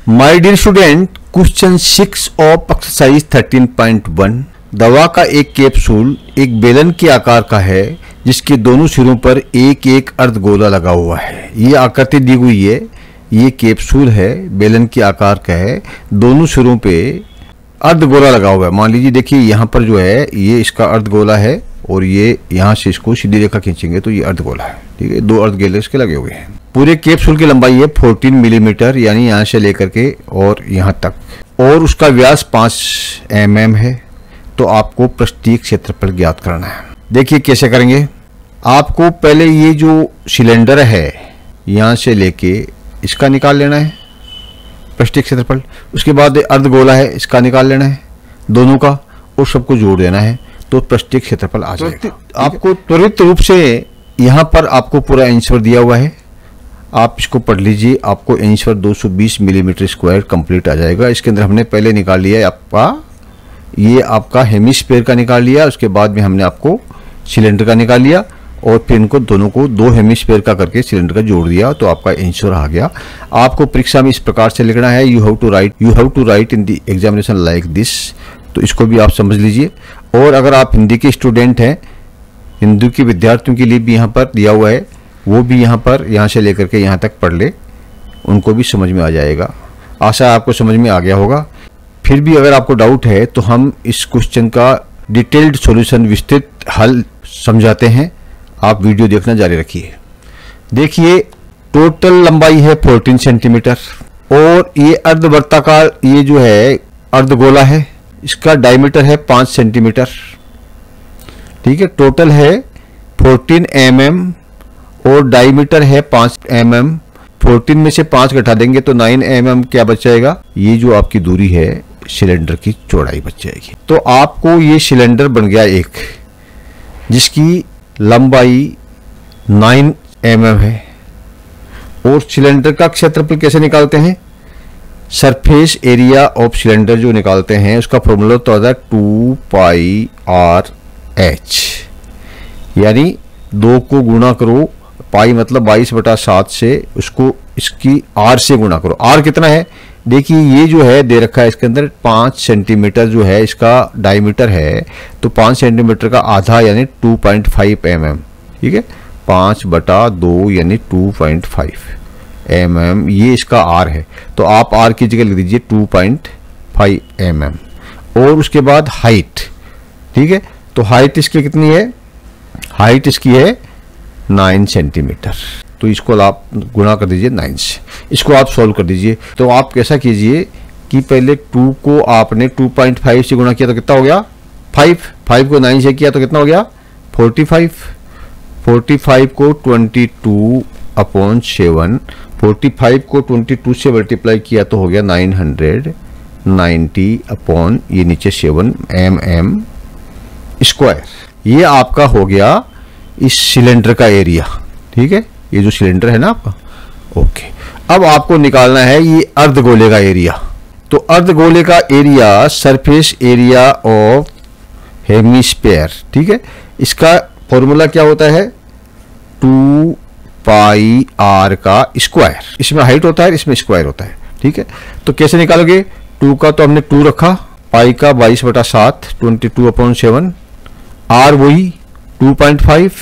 My dear student, question 6 of exercise 13.1। दवा का एक कैप्सूल एक बेलन के आकार का है जिसके दोनों सिरों पर एक एक अर्धगोला लगा हुआ है। ये आकृति दी हुई है। ये कैप्सूल है, बेलन के आकार का है, दोनों सिरों पे अर्धगोला लगा हुआ है। मान लीजिए, देखिए यहाँ पर जो है ये इसका अर्धगोला है और ये यहाँ से इसको सीधी रेखा खींचेंगे तो ये अर्धगोला है। ठीक है, दो अर्धगोले इसके लगे हुए हैं। पूरे कैप्सूल की लंबाई है 14 मिलीमीटर, यानी यहाँ से लेकर के और यहाँ तक, और उसका व्यास 5 mm है। तो आपको पृष्ठीय क्षेत्रफल ज्ञात करना है। देखिए कैसे करेंगे। आपको पहले ये जो सिलेंडर है यहाँ से लेके इसका निकाल लेना है पृष्ठीय क्षेत्रफल। उसके बाद अर्धगोला है, इसका निकाल लेना है दोनों का और सबको जोड़ देना है तो पृष्ठीय क्षेत्रफल आ जाएगा। आपको त्वरित रूप से यहाँ पर आपको पूरा आंसर दिया हुआ है, आप इसको पढ़ लीजिए। आपको आंसर 220 मिलीमीटर स्क्वायर कंप्लीट आ जाएगा। इसके अंदर हमने पहले निकाल लिया है आपका हेमिस्फीयर का निकाल लिया, उसके बाद में हमने आपको सिलेंडर का निकाल लिया और फिर इनको दोनों को दो हेमिस्फीयर का करके सिलेंडर का जोड़ दिया तो आपका आंसर आ गया। आपको परीक्षा में इस प्रकार से लिखना है, you have to write in the examination like this. तो इसको भी आप समझ लीजिए। और अगर आप हिंदी के स्टूडेंट हैं, हिंदी के विद्यार्थियों के लिए भी यहाँ पर दिया हुआ है, वो भी यहाँ पर यहाँ से लेकर के यहाँ तक पढ़ ले, उनको भी समझ में आ जाएगा। आशा आपको समझ में आ गया होगा। फिर भी अगर आपको डाउट है तो हम इस क्वेश्चन का डिटेल्ड सॉल्यूशन, विस्तृत हल समझाते हैं। आप वीडियो देखना जारी रखिए। देखिए, टोटल लंबाई है 14 सेंटीमीटर और ये अर्धवृत्ताकार ये जो है अर्धगोला है, इसका डायमीटर है 5 सेंटीमीटर। ठीक है, टोटल है 14 mm और डायमीटर है 5 mm। 14 में से 5 घटा देंगे तो 9 mm क्या बच जाएगा, ये जो आपकी दूरी है सिलेंडर की चौड़ाई बच जाएगी। तो आपको ये सिलेंडर बन गया एक, जिसकी लंबाई 9 mm है। और सिलेंडर का क्षेत्रफल कैसे निकालते हैं, सरफेस एरिया ऑफ सिलेंडर जो निकालते हैं उसका फॉर्मूला होता है 2πr/h, यानी 2 को गुणा करो, पाई मतलब 22/7 से, उसको इसकी r से गुणा करो। r कितना है, देखिए ये जो है दे रखा है इसके अंदर 5 सेंटीमीटर जो है इसका डायमीटर है, तो 5 सेंटीमीटर का आधा यानी 2.5 mm। ठीक है, 5/2 यानी 2.5 mm, ये इसका r है। तो आप r की जगह लिख दीजिए 2.5 mm। और उसके बाद हाइट, ठीक है, तो हाइट इसकी कितनी है, हाइट इसकी है 9 सेंटीमीटर। तो इसको आप गुणा कर दीजिए 9 से, इसको आप सॉल्व कर दीजिए। तो आप कैसा कीजिए कि पहले 2 को आपने 2.5 से गुणा किया तो कितना हो गया 5 को 9 से किया तो कितना हो गया 45 को 22/7, 45 को 22 से मल्टीप्लाई किया तो हो गया 990 ये नीचे 7 mm स्क्वायर। ये आपका हो गया इस सिलेंडर का एरिया। ठीक है, ये जो सिलेंडर है ना आपका, ओके। अब आपको निकालना है ये अर्धगोले का एरिया। तो अर्धगोले का area, surface area of hemisphere, ठीक है, इसका फॉर्मूला क्या होता है 2πr का स्क्वायर। इसमें हाइट होता है, इसमें स्क्वायर होता है। ठीक है, तो कैसे निकालोगे, 2 का तो हमने 2 रखा, पाई का 22/7, 22/7, r वही 2.5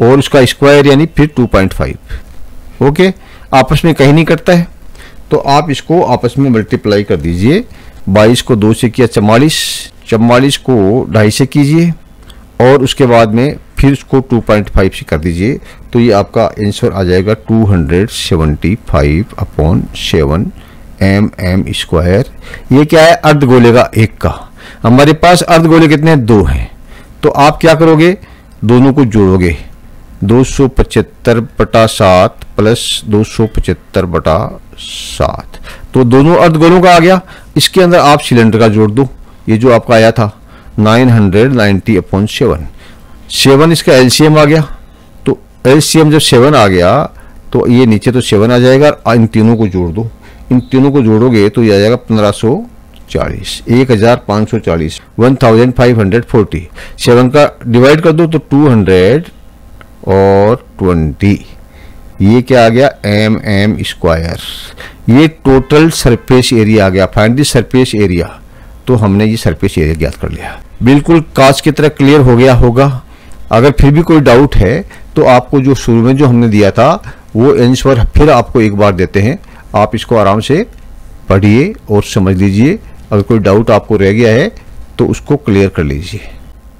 और उसका स्क्वायर यानी फिर 2.5। ओके, आपस में कहीं नहीं कटता है तो आप इसको आपस में मल्टीप्लाई कर दीजिए। 22 को 2 से किया 44 को 2.5 से कीजिए और उसके बाद में फिर उसको 2.5 से कर दीजिए तो ये आपका आंसर आ जाएगा 275/7 mm स्क्वायर। ये क्या है, अर्धगोले का एक का। हमारे पास अर्धगोले कितने हैं, 2 हैं। तो आप क्या करोगे, दोनों को जोड़ोगे, 275/7 प्लस 275/7, तो दोनों अर्धगोलों का आ गया। इसके अंदर आप सिलेंडर का जोड़ दो, ये जो आपका आया था 990/7, 7 इसका एलसीएम आ गया। तो एलसीएम जब 7 आ गया तो ये नीचे तो 7 आ जाएगा और इन तीनों को जोड़ दो। इन तीनों को जोड़ोगे तो ये आ जाएगा 1540, 1540, 1540। 7 का डिवाइड कर दो तो 200 और 20, ये क्या आ गया, एम स्क्वायर। ये टोटल सरफेस एरिया आ गया। Find the surface area. तो हमने ये सरफेस एरिया ज्ञात कर लिया। बिल्कुल कांच की तरह क्लियर हो गया होगा। अगर फिर भी कोई डाउट है तो आपको जो शुरू में जो हमने दिया था वो आंसर फिर आपको एक बार देते हैं, आप इसको आराम से पढ़िए और समझ लीजिए। अगर कोई डाउट आपको रह गया है तो उसको क्लियर कर लीजिए।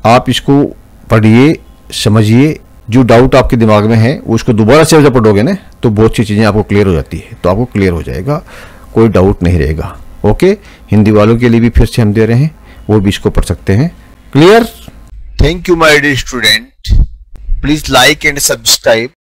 आप इसको पढ़िए, समझिए, जो डाउट आपके दिमाग में है उसको दोबारा से जब पढ़ोगे ना तो बहुत सी चीज़ें आपको क्लियर हो जाती है, तो आपको क्लियर हो जाएगा, कोई डाउट नहीं रहेगा। ओके, हिंदी वालों के लिए भी फिर से हम दे रहे हैं, वो भी इसको पढ़ सकते हैं। Clear? Thank you, my dear student. Please like and subscribe